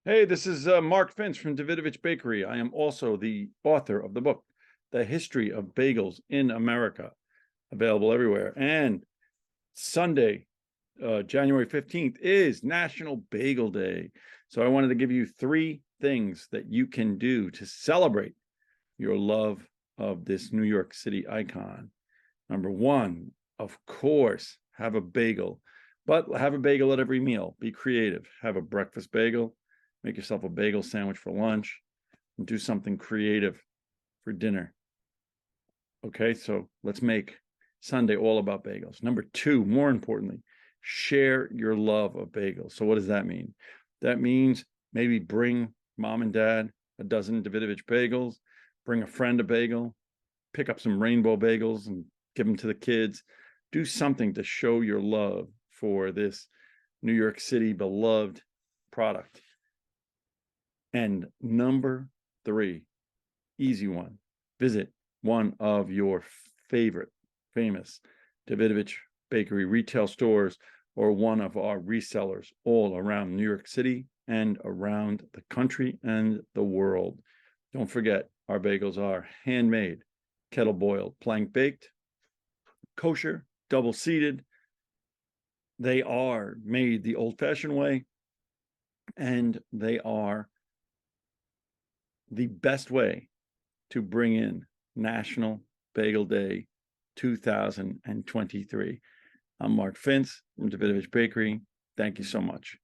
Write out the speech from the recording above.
Hey, this is Marc Fintz from Davidovich Bakery. I am also the author of the book, The History of Bagels in America, available everywhere. And Sunday, January 15th, is National Bagel Day. So I wanted to give you three things that you can do to celebrate your love of this New York City icon. Number one, of course, have a bagel, but have a bagel at every meal. Be creative. Have a breakfast bagel, make yourself a bagel sandwich for lunch, and do something creative for dinner. Okay, so let's make Sunday all about bagels. Number two, more importantly, share your love of bagels. So what does that mean? That means maybe bring mom and dad a dozen Davidovich bagels, bring a friend a bagel, pick up some rainbow bagels and give them to the kids. Do something to show your love for this New York City beloved product. And number three, easy one, visit one of your favorite famous Davidovich Bakery retail stores or one of our resellers all around New York City and around the country and the world. Don't forget, our bagels are handmade, kettle boiled, plank baked, kosher, double seeded. They are made the old fashioned way, and they are the best way to bring in National Bagel Day 2023. I'm Marc Fintz from Davidovich Bakery. Thank you so much.